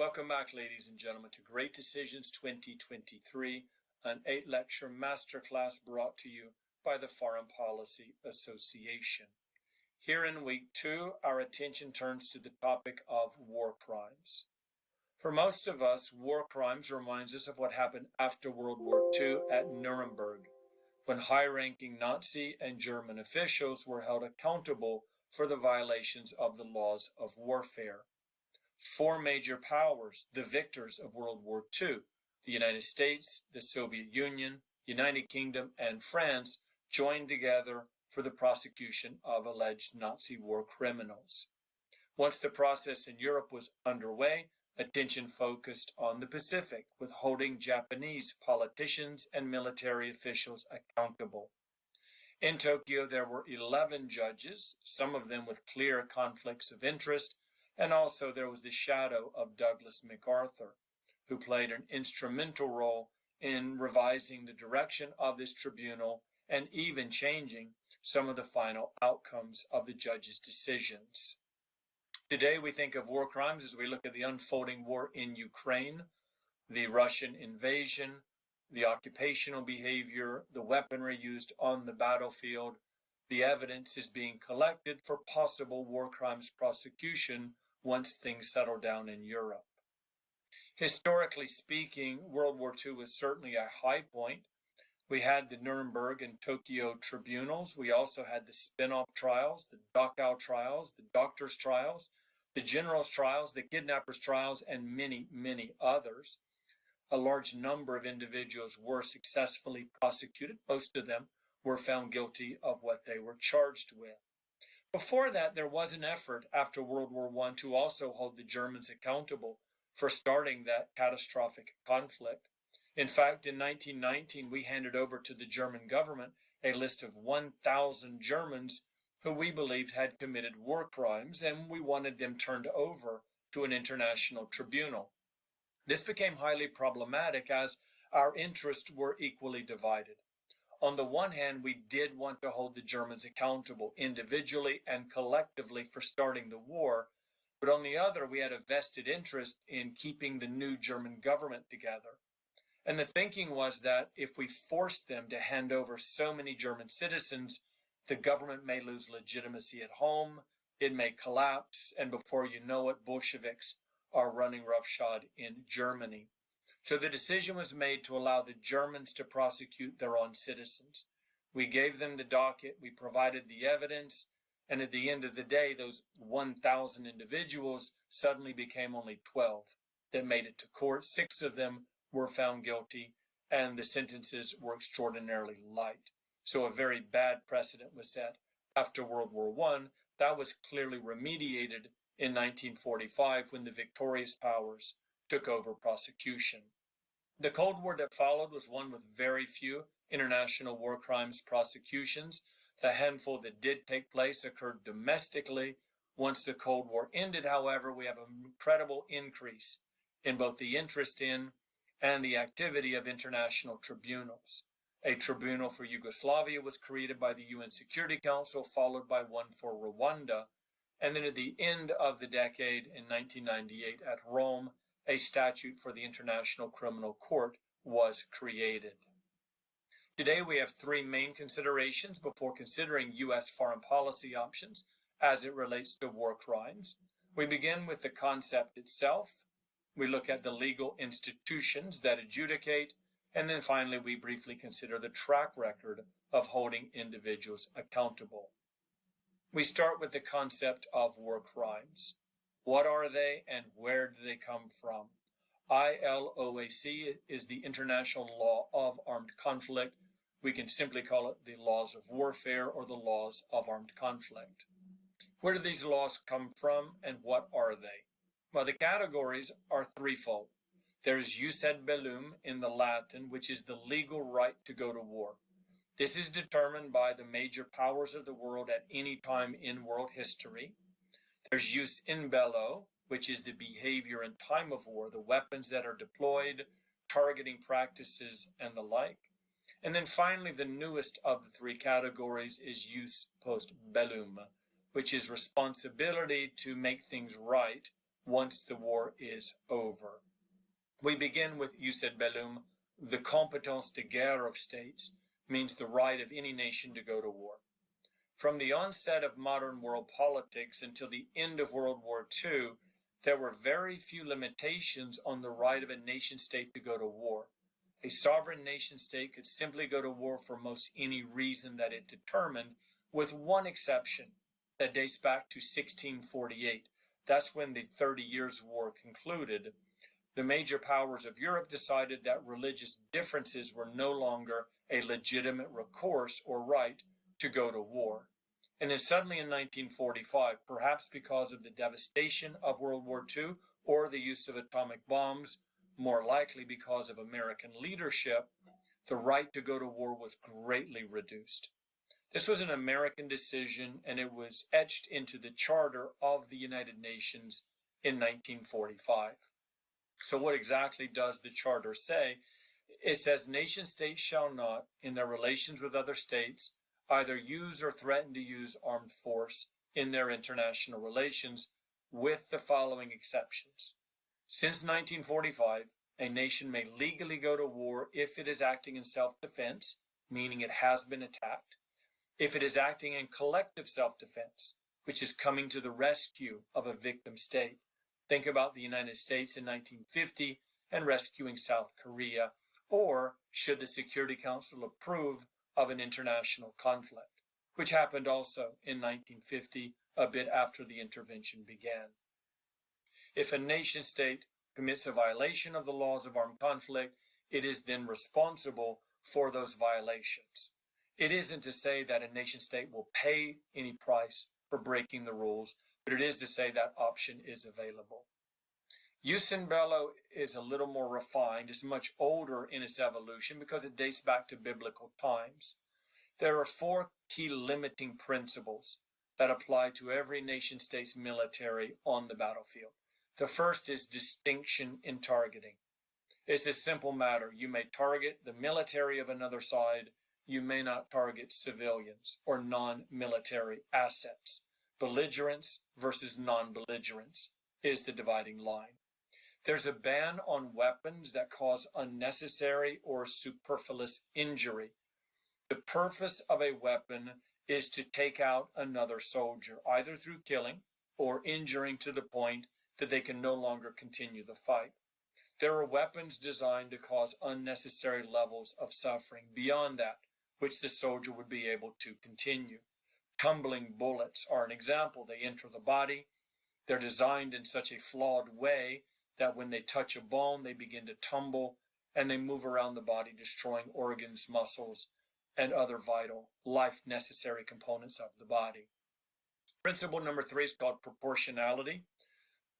Welcome back, ladies and gentlemen, to Great Decisions 2023, an 8-lecture masterclass brought to you by the Foreign Policy Association. Here in week 2, our attention turns to the topic of war crimes. For most of us, war crimes reminds us of what happened after World War II at Nuremberg, when high-ranking Nazi and German officials were held accountable for the violations of the laws of warfare. 4 major powers, the victors of World War II, the United States, the Soviet Union, United Kingdom, and France, joined together for the prosecution of alleged Nazi war criminals. Once the process in Europe was underway, attention focused on the Pacific, with holding Japanese politicians and military officials accountable. In Tokyo, there were 11 judges, some of them with clear conflicts of interest, and also there was the shadow of Douglas MacArthur, who played an instrumental role in revising the direction of this tribunal and even changing some of the final outcomes of the judges' decisions. Today we think of war crimes as we look at the unfolding war in Ukraine, the Russian invasion, the occupational behavior, the weaponry used on the battlefield. The evidence is being collected for possible war crimes prosecution once things settle down in Europe. Historically speaking, World War II was certainly a high point. We had the Nuremberg and Tokyo tribunals. We also had the spin-off trials, the Dachau trials, the doctors' trials, the generals' trials, the kidnappers' trials, and many, many others. A large number of individuals were successfully prosecuted. Most of them were found guilty of what they were charged with. Before that, there was an effort after World War I to also hold the Germans accountable for starting that catastrophic conflict. In fact, in 1919, we handed over to the German government a list of 1,000 Germans who we believed had committed war crimes, and we wanted them turned over to an international tribunal. This became highly problematic as our interests were equally divided. On the one hand, we did want to hold the Germans accountable individually and collectively for starting the war, but on the other, we had a vested interest in keeping the new German government together. And the thinking was that if we forced them to hand over so many German citizens, the government may lose legitimacy at home, it may collapse, and before you know it, Bolsheviks are running roughshod in Germany. So the decision was made to allow the Germans to prosecute their own citizens. We gave them the docket, we provided the evidence, and at the end of the day, those 1,000 individuals suddenly became only 12 that made it to court. 6 of them were found guilty, and the sentences were extraordinarily light. So a very bad precedent was set after World War I. That was clearly remediated in 1945 when the victorious powers took over prosecution. The Cold War that followed was one with very few international war crimes prosecutions. The handful that did take place occurred domestically. Once the Cold War ended, however, we have an incredible increase in both the interest in and the activity of international tribunals. A tribunal for Yugoslavia was created by the UN Security Council, followed by one for Rwanda. And then at the end of the decade, in 1998 at Rome, a statute for the International Criminal Court was created. Today we have 3 main considerations before considering U.S. foreign policy options as it relates to war crimes. We begin with the concept itself. We look at the legal institutions that adjudicate, and then finally we briefly consider the track record of holding individuals accountable. We start with the concept of war crimes. What are they and where do they come from? ILOAC is the International Law of Armed Conflict. We can simply call it the laws of warfare or the laws of armed conflict. Where do these laws come from and what are they? Well, the categories are threefold. There's jus ad bellum in the Latin, which is the legal right to go to war. This is determined by the major powers of the world at any time in world history. There's jus in bello, which is the behavior in time of war, the weapons that are deployed, targeting practices, and the like. And then finally, the newest of the 3 categories is jus post bellum, which is responsibility to make things right once the war is over. We begin with jus ad bellum. The compétence de guerre of states means the right of any nation to go to war. From the onset of modern world politics until the end of World War II, there were very few limitations on the right of a nation state to go to war. A sovereign nation state could simply go to war for most any reason that it determined, with one exception that dates back to 1648. That's when the 30 Years' War concluded. The major powers of Europe decided that religious differences were no longer a legitimate recourse or right to go to war. And then suddenly in 1945, perhaps because of the devastation of World War II or the use of atomic bombs, more likely because of American leadership, the right to go to war was greatly reduced. This was an American decision, and it was etched into the Charter of the United Nations in 1945. So what exactly does the Charter say? It says nation states shall not, in their relations with other states, either use or threaten to use armed force in their international relations, with the following exceptions. Since 1945, a nation may legally go to war if it is acting in self-defense, meaning it has been attacked, if it is acting in collective self-defense, which is coming to the rescue of a victim state. Think about the United States in 1950 and rescuing South Korea, or should the Security Council approve of an international conflict, which happened also in 1950, a bit after the intervention began. If a nation state commits a violation of the laws of armed conflict, it is then responsible for those violations. It isn't to say that a nation state will pay any price for breaking the rules, but it is to say that option is available. Jus in bello is a little more refined. It's much older in its evolution because it dates back to biblical times. There are four key limiting principles that apply to every nation state's military on the battlefield. The first is distinction in targeting. It's a simple matter. You may target the military of another side. You may not target civilians or non-military assets. Belligerence versus non-belligerence is the dividing line. There's a ban on weapons that cause unnecessary or superfluous injury. The purpose of a weapon is to take out another soldier, either through killing or injuring to the point that they can no longer continue the fight. There are weapons designed to cause unnecessary levels of suffering beyond that which the soldier would be able to continue. Tumbling bullets are an example. They enter the body. They're designed in such a flawed way that when they touch a bone, they begin to tumble and they move around the body, destroying organs, muscles, and other vital, life-necessary components of the body. Principle number 3 is called proportionality.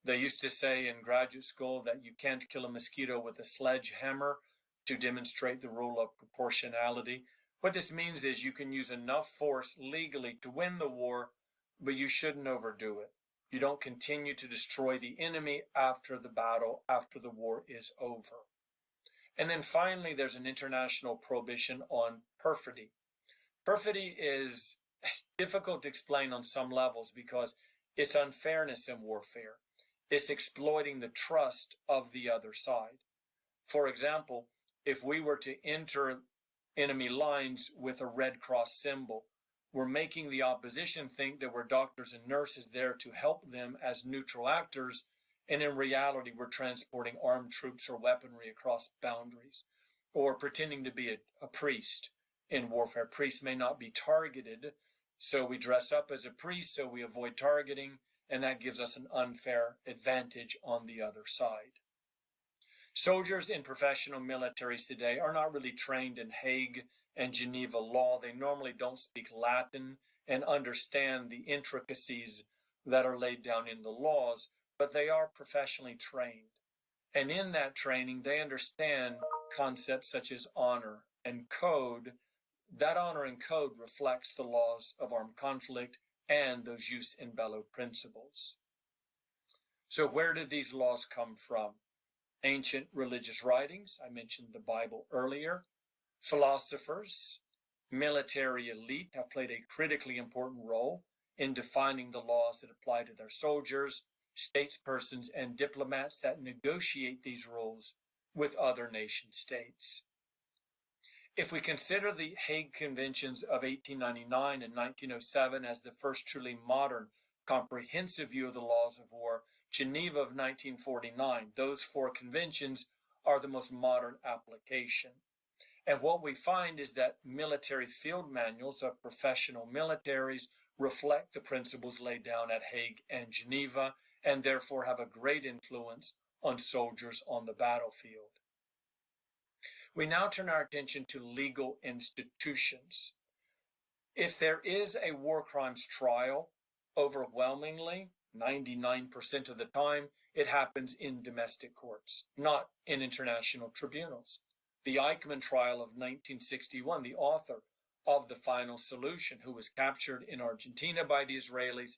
They used to say in graduate school that you can't kill a mosquito with a sledgehammer to demonstrate the rule of proportionality. What this means is you can use enough force legally to win the war, but you shouldn't overdo it. You don't continue to destroy the enemy after the battle, after the war is over. And then finally, there's an international prohibition on perfidy. Perfidy is difficult to explain on some levels because it's unfairness in warfare. It's exploiting the trust of the other side. For example, if we were to enter enemy lines with a Red Cross symbol, we're making the opposition think that we're doctors and nurses there to help them as neutral actors, and in reality we're transporting armed troops or weaponry across boundaries, or pretending to be a priest in warfare. Priests may not be targeted, so we dress up as a priest so we avoid targeting, and that gives us an unfair advantage on the other side. Soldiers in professional militaries today are not really trained in Hague and Geneva law. They normally don't speak Latin and understand the intricacies that are laid down in the laws, but they are professionally trained. And in that training, they understand concepts such as honor and code. That honor and code reflects the laws of armed conflict and those jus in bello principles. So where did these laws come from? Ancient religious writings, I mentioned the Bible earlier. Philosophers, military elite have played a critically important role in defining the laws that apply to their soldiers. statespersons, and diplomats that negotiate these rules with other nation states. If we consider the Hague Conventions of 1899 and 1907 as the first truly modern, comprehensive view of the laws of war, Geneva of 1949, those four conventions are the most modern application. And what we find is that military field manuals of professional militaries reflect the principles laid down at Hague and Geneva, and therefore have a great influence on soldiers on the battlefield. We now turn our attention to legal institutions. If there is a war crimes trial, overwhelmingly, 99% of the time, it happens in domestic courts, not in international tribunals. The Eichmann trial of 1961, the author of The Final Solution, who was captured in Argentina by the Israelis,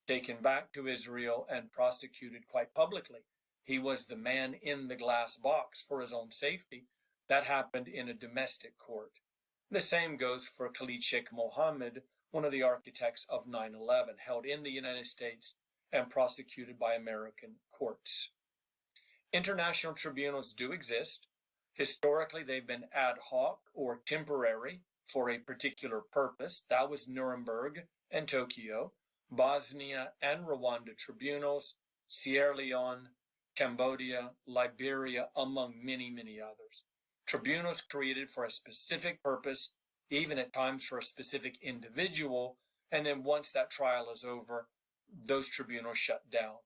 taken back to Israel, and prosecuted quite publicly. He was the man in the glass box for his own safety. That happened in a domestic court. The same goes for Khalid Sheikh Mohammed, one of the architects of 9/11, held in the United States and prosecuted by American courts. International tribunals do exist. Historically, they've been ad hoc or temporary for a particular purpose. That was Nuremberg and Tokyo, Bosnia and Rwanda tribunals, Sierra Leone, Cambodia, Liberia, among many, many others. Tribunals created for a specific purpose, even at times for a specific individual, and then once that trial is over, those tribunals shut down.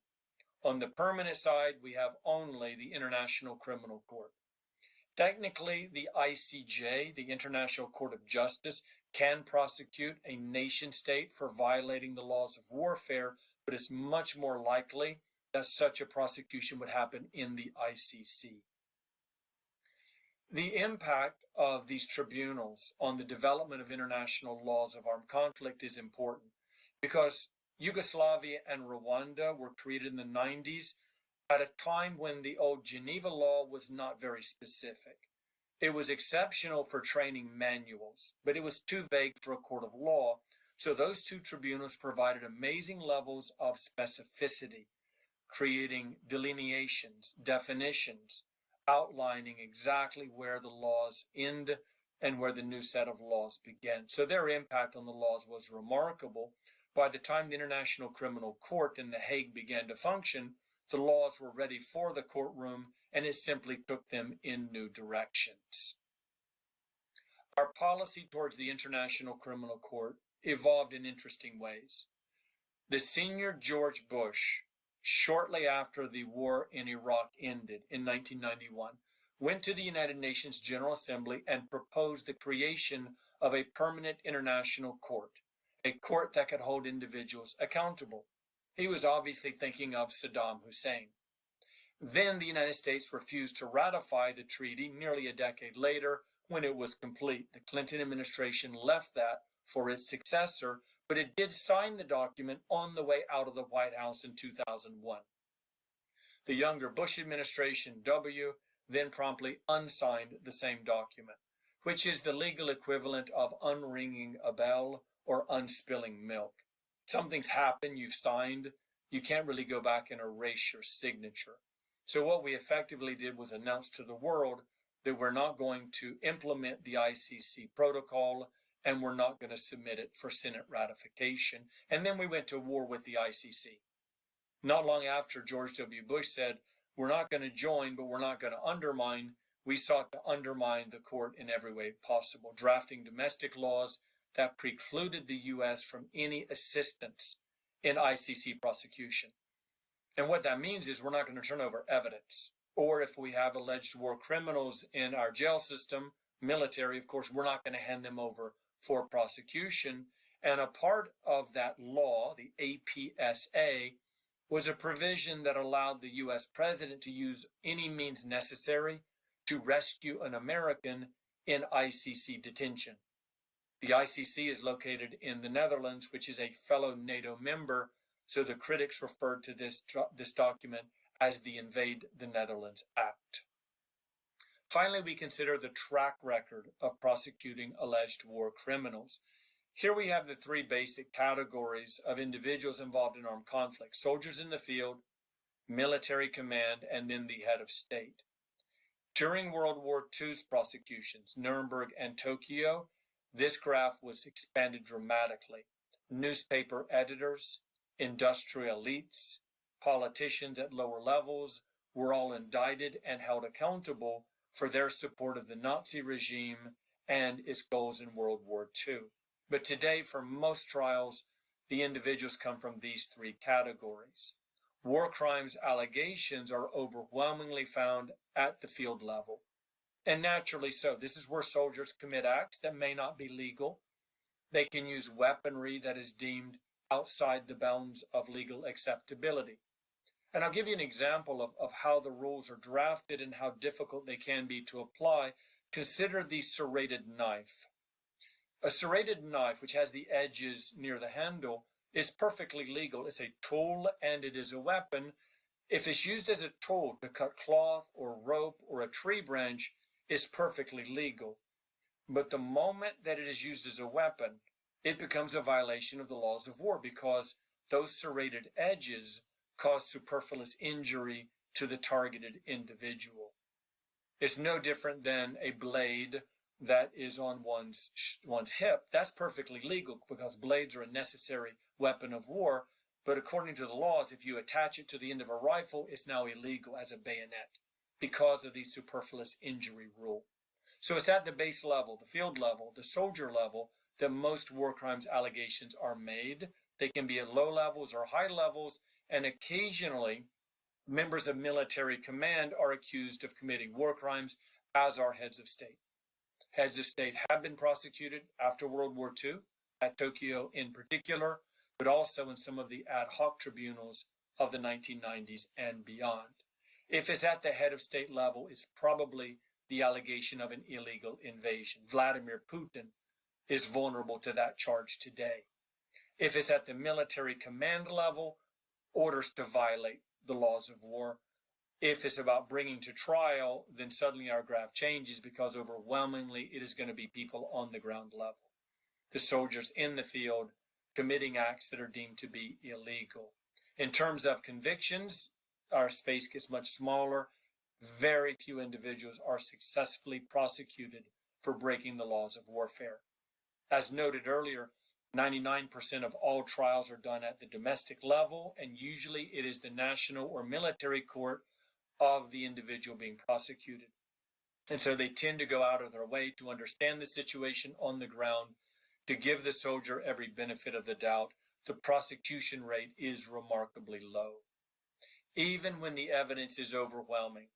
On the permanent side, we have only the International Criminal Court. Technically, the ICJ, the International Court of Justice, can prosecute a nation state for violating the laws of warfare, but it's much more likely that such a prosecution would happen in the ICC. The impact of these tribunals on the development of international laws of armed conflict is important because Yugoslavia and Rwanda were created in the 90s at a time when the old Geneva law was not very specific. It was exceptional for training manuals, but it was too vague for a court of law. So those two tribunals provided amazing levels of specificity, creating delineations, definitions, outlining exactly where the laws end and where the new set of laws begin. So their impact on the laws was remarkable. By the time the International Criminal Court in The Hague began to function, the laws were ready for the courtroom, and it simply took them in new directions. Our policy towards the International Criminal Court evolved in interesting ways. The senior George Bush, shortly after the war in Iraq ended in 1991, went to the United Nations General Assembly and proposed the creation of a permanent international court, a court that could hold individuals accountable. He was obviously thinking of Saddam Hussein. Then the United States refused to ratify the treaty nearly a decade later when it was complete. The Clinton administration left that for its successor, but it did sign the document on the way out of the White House in 2001. The younger Bush administration, W, then promptly unsigned the same document, which is the legal equivalent of unringing a bell or unspilling milk. Something's happened, you've signed, you can't really go back and erase your signature. So what we effectively did was announce to the world that we're not going to implement the ICC protocol and we're not going to submit it for Senate ratification. And then we went to war with the ICC. Not long after George W. Bush said, we're not going to join, but we're not going to undermine, we sought to undermine the court in every way possible, drafting domestic laws that precluded the U.S. from any assistance in ICC prosecution. And what that means is we're not going to turn over evidence. Or if we have alleged war criminals in our jail system, military, of course, we're not going to hand them over for prosecution. And a part of that law, the APSA, was a provision that allowed the U.S. president to use any means necessary to rescue an American in ICC detention. The ICC is located in the Netherlands, which is a fellow NATO member, so the critics referred to this document as the Invade the Netherlands Act. Finally, we consider the track record of prosecuting alleged war criminals. Here we have the three basic categories of individuals involved in armed conflict: soldiers in the field, military command, and then the head of state. During World War II's prosecutions, Nuremberg and Tokyo, this graph was expanded dramatically. Newspaper editors, industrial elites, politicians at lower levels were all indicted and held accountable for their support of the Nazi regime and its goals in World War II. But today, for most trials, the individuals come from these three categories. War crimes allegations are overwhelmingly found at the field level. And naturally so. This is where soldiers commit acts that may not be legal. They can use weaponry that is deemed outside the bounds of legal acceptability. And I'll give you an example of how the rules are drafted and how difficult they can be to apply. Consider the serrated knife. A serrated knife, which has the edges near the handle, is perfectly legal. It's a tool and it is a weapon. If it's used as a tool to cut cloth or rope or a tree branch, it's perfectly legal. But the moment that it is used as a weapon, it becomes a violation of the laws of war because those serrated edges cause superfluous injury to the targeted individual. It's no different than a blade that is on one's hip. That's perfectly legal because blades are a necessary weapon of war. But according to the laws, if you attach it to the end of a rifle, it's now illegal as a bayonet because of the superfluous injury rule. So it's at the base level, the field level, the soldier level, that most war crimes allegations are made. They can be at low levels or high levels, and occasionally members of military command are accused of committing war crimes, as are heads of state. Heads of state have been prosecuted after World War II, at Tokyo in particular, but also in some of the ad hoc tribunals of the 1990s and beyond. If it's at the head of state level, it's probably the allegation of an illegal invasion. Vladimir Putin is vulnerable to that charge today. If it's at the military command level, orders to violate the laws of war. If it's about bringing to trial, then suddenly our graph changes because overwhelmingly it is going to be people on the ground level. The soldiers in the field committing acts that are deemed to be illegal. In terms of convictions, our space gets much smaller. Very few individuals are successfully prosecuted for breaking the laws of warfare. As noted earlier, 99% of all trials are done at the domestic level, and usually it is the national or military court of the individual being prosecuted. And so they tend to go out of their way to understand the situation on the ground, to give the soldier every benefit of the doubt. The prosecution rate is remarkably low. Even when the evidence is overwhelming,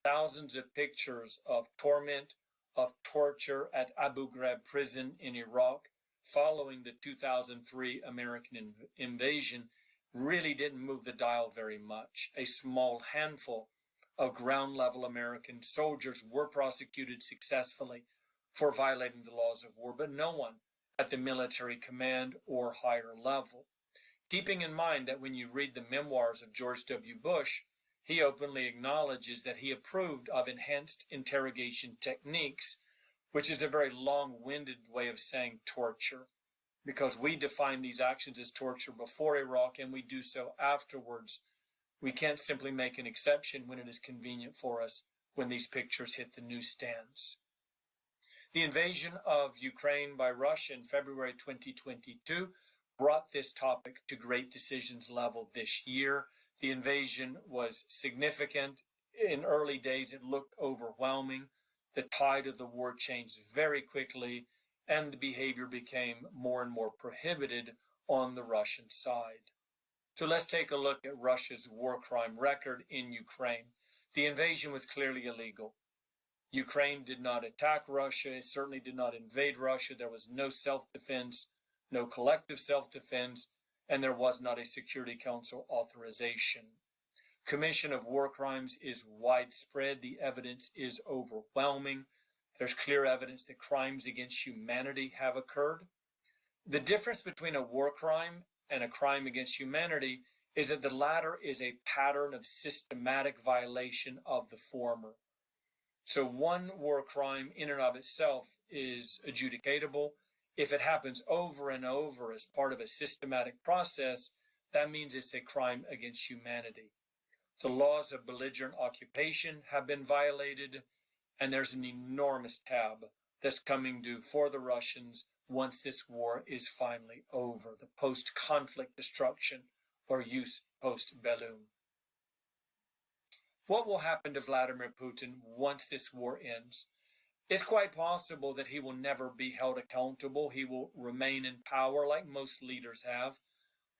thousands of pictures of torment, of torture at Abu Ghraib prison in Iraq following the 2003 American invasion really didn't move the dial very much. A small handful of ground-level American soldiers were prosecuted successfully for violating the laws of war, but no one at the military command or higher level. Keeping in mind that when you read the memoirs of George W. Bush, he openly acknowledges that he approved of enhanced interrogation techniques, which is a very long-winded way of saying torture, because we define these actions as torture before Iraq and we do so afterwards. We can't simply make an exception when it is convenient for us when these pictures hit the newsstands. The invasion of Ukraine by Russia in February 2022 brought this topic to great decisions level this year. The invasion was significant. In early days, it looked overwhelming. The tide of the war changed very quickly, and the behavior became more and more prohibited on the Russian side. So let's take a look at Russia's war crime record in Ukraine. The invasion was clearly illegal. Ukraine did not attack Russia. It certainly did not invade Russia. There was no self-defense, no collective self-defense, and there was not a Security Council authorization. Commission of war crimes is widespread. The evidence is overwhelming. There's clear evidence that crimes against humanity have occurred. The difference between a war crime and a crime against humanity is that the latter is a pattern of systematic violation of the former. So one war crime in and of itself is adjudicatable. If it happens over and over as part of a systematic process, that means it's a crime against humanity. The laws of belligerent occupation have been violated, and there's an enormous tab that's coming due for the Russians once this war is finally over, the post-conflict destruction or jus post bellum. What will happen to Vladimir Putin once this war ends? It's quite possible that he will never be held accountable. He will remain in power like most leaders have.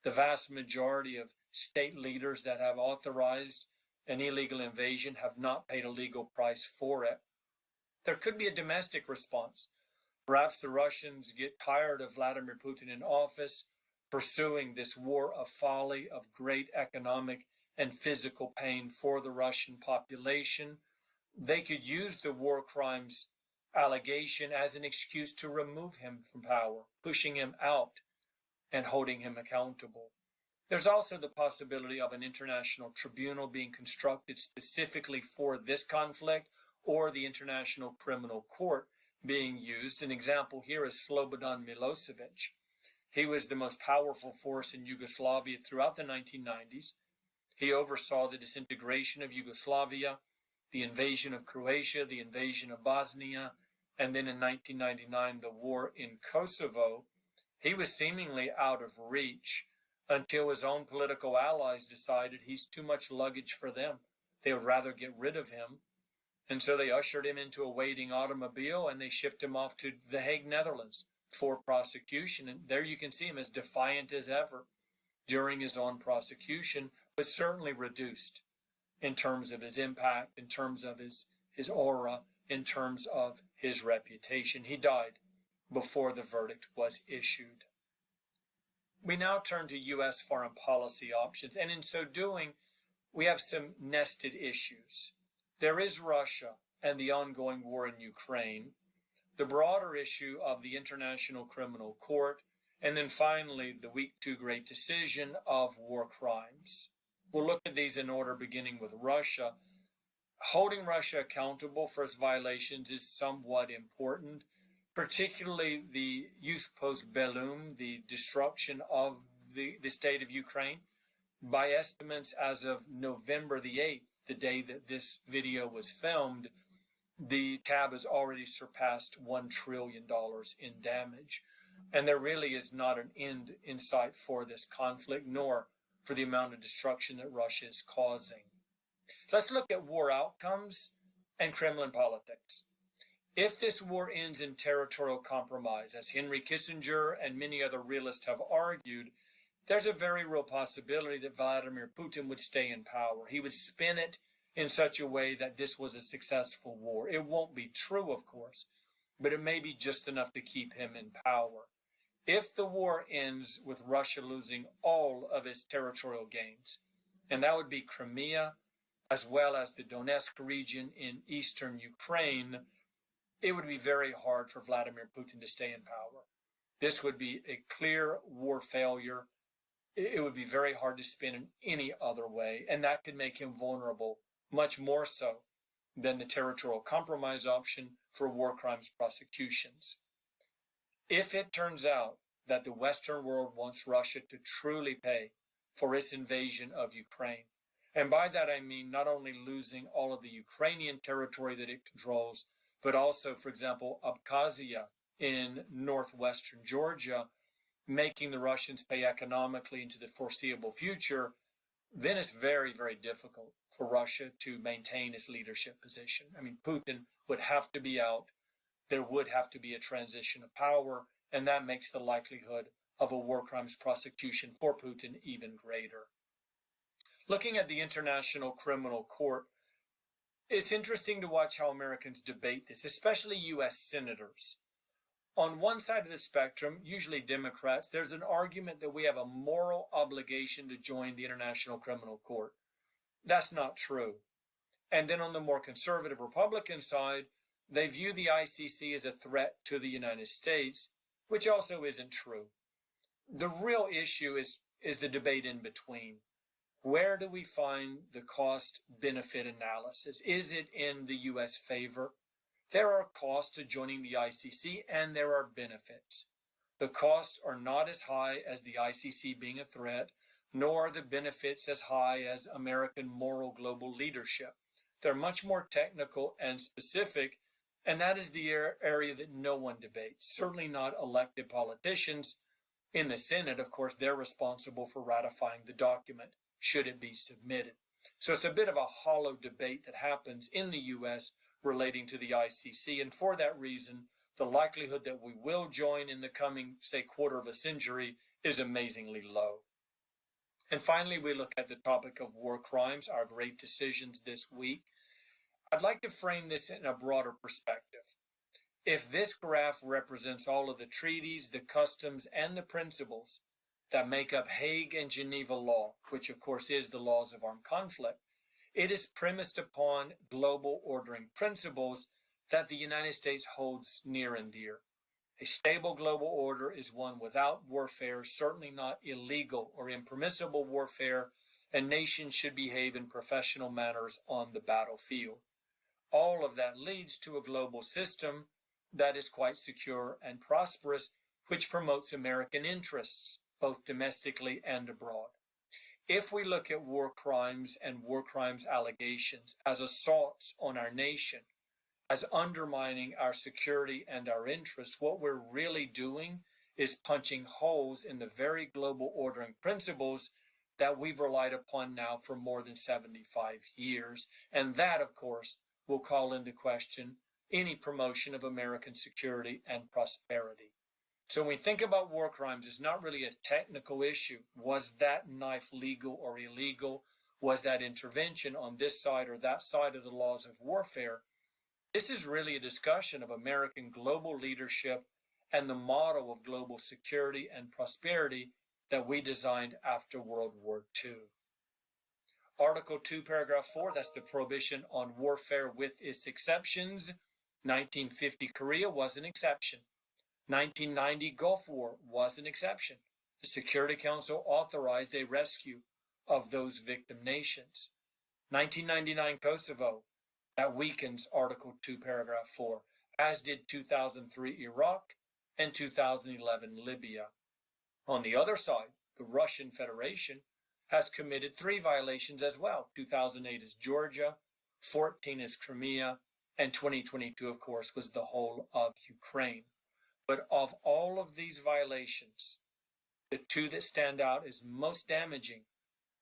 The vast majority of state leaders that have authorized an illegal invasion have not paid a legal price for it. There could be a domestic response. Perhaps the Russians get tired of Vladimir Putin in office, pursuing this war of folly, of great economic and physical pain for the Russian population. They could use the war crimes allegation as an excuse to remove him from power, pushing him out and holding him accountable. There's also the possibility of an international tribunal being constructed specifically for this conflict, or the International Criminal Court being used. An example here is Slobodan Milosevic. He was the most powerful force in Yugoslavia throughout the 1990s. He oversaw the disintegration of Yugoslavia, the invasion of Croatia, the invasion of Bosnia, and then in 1999, the war in Kosovo. He was seemingly out of reach until his own political allies decided he's too much luggage for them. They would rather get rid of him. And so they ushered him into a waiting automobile and they shipped him off to The Hague, Netherlands for prosecution. And there you can see him as defiant as ever during his own prosecution, but certainly reduced in terms of his impact, in terms of his aura, in terms of his reputation. He died before the verdict was issued. We now turn to U.S. foreign policy options, and in so doing, we have some nested issues. There is Russia and the ongoing war in Ukraine, the broader issue of the International Criminal Court, and then finally the week 2 great decision of war crimes. We'll look at these in order, beginning with Russia. Holding Russia accountable for its violations is somewhat important, particularly the jus post bellum, the destruction of the state of Ukraine. By estimates as of November the 8th, the day that this video was filmed, the tab has already surpassed $1 trillion in damage. And there really is not an end in sight for this conflict, nor for the amount of destruction that Russia is causing. Let's look at war outcomes and Kremlin politics. If this war ends in territorial compromise, as Henry Kissinger and many other realists have argued, there's a very real possibility that Vladimir Putin would stay in power. He would spin it in such a way that this was a successful war. It won't be true, of course, but it may be just enough to keep him in power. If the war ends with Russia losing all of its territorial gains, and that would be Crimea, as well as the Donetsk region in eastern Ukraine, it would be very hard for Vladimir Putin to stay in power. This would be a clear war failure. It would be very hard to spin in any other way, and that could make him vulnerable, much more so than the territorial compromise option for war crimes prosecutions. If it turns out that the Western world wants Russia to truly pay for its invasion of Ukraine, and by that I mean not only losing all of the Ukrainian territory that it controls, but also, for example, Abkhazia in northwestern Georgia, making the Russians pay economically into the foreseeable future, then it's very, very difficult for Russia to maintain its leadership position. I mean, Putin would have to be out. There would have to be a transition of power, and that makes the likelihood of a war crimes prosecution for Putin even greater. Looking at the International Criminal Court, it's interesting to watch how Americans debate this, especially U.S. senators. On one side of the spectrum, usually Democrats, there's an argument that we have a moral obligation to join the International Criminal Court. That's not true. And then on the more conservative Republican side, they view the ICC as a threat to the United States, which also isn't true. The real issue is the debate in between. Where do we find the cost-benefit analysis? Is it in the U.S. favor? There are costs to joining the ICC, and there are benefits. The costs are not as high as the ICC being a threat, nor are the benefits as high as American moral global leadership. They're much more technical and specific, and that is the area that no one debates, certainly not elected politicians. In the Senate, of course, they're responsible for ratifying the document, should it be submitted. So it's a bit of a hollow debate that happens in the U.S. relating to the ICC, and for that reason, the likelihood that we will join in the coming, say, quarter of a century is amazingly low. And finally, we look at the topic of war crimes, our great decisions this week. I'd like to frame this in a broader perspective. If this graph represents all of the treaties, the customs, and the principles that make up Hague and Geneva law, which of course is the laws of armed conflict, it is premised upon global ordering principles that the United States holds near and dear. A stable global order is one without warfare, certainly not illegal or impermissible warfare, and nations should behave in professional manners on the battlefield. All of that leads to a global system that is quite secure and prosperous, which promotes American interests, both domestically and abroad. If we look at war crimes and war crimes allegations as assaults on our nation, as undermining our security and our interests, what we're really doing is punching holes in the very global ordering principles that we've relied upon now for more than 75 years. And that, of course, will call into question any promotion of American security and prosperity. So when we think about war crimes, it's not really a technical issue. Was that knife legal or illegal? Was that intervention on this side or that side of the laws of warfare? This is really a discussion of American global leadership and the model of global security and prosperity that we designed after World War II. Article 2, Paragraph 4, that's the prohibition on warfare with its exceptions. 1950 Korea was an exception. 1990 Gulf War was an exception. The Security Council authorized a rescue of those victim nations. 1999 Kosovo, that weakens Article 2, Paragraph 4, as did 2003 Iraq and 2011 Libya. On the other side, the Russian Federation has committed 3 violations as well. 2008 is Georgia, 14 is Crimea, and 2022, of course, was the whole of Ukraine. But of all of these violations, the 2 that stand out as most damaging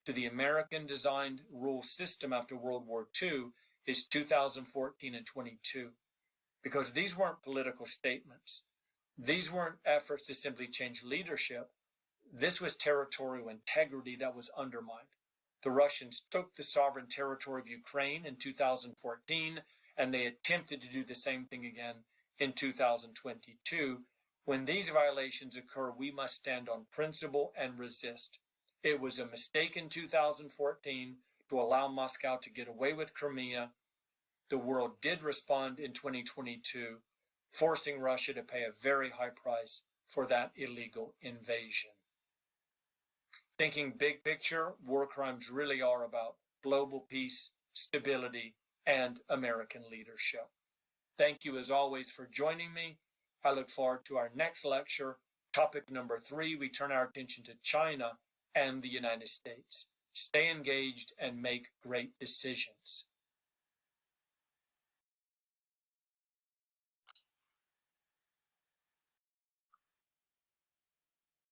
to the American-designed rule system after World War II is 2014 and 22, because these weren't political statements. These weren't efforts to simply change leadership. This was territorial integrity that was undermined. The Russians took the sovereign territory of Ukraine in 2014, and they attempted to do the same thing again in 2022. When these violations occur, we must stand on principle and resist. It was a mistake in 2014 to allow Moscow to get away with Crimea. The world did respond in 2022, forcing Russia to pay a very high price for that illegal invasion. Thinking big picture, war crimes really are about global peace, stability, and American leadership. Thank you as always for joining me. I look forward to our next lecture. Topic number 3, we turn our attention to China and the United States. Stay engaged and make great decisions.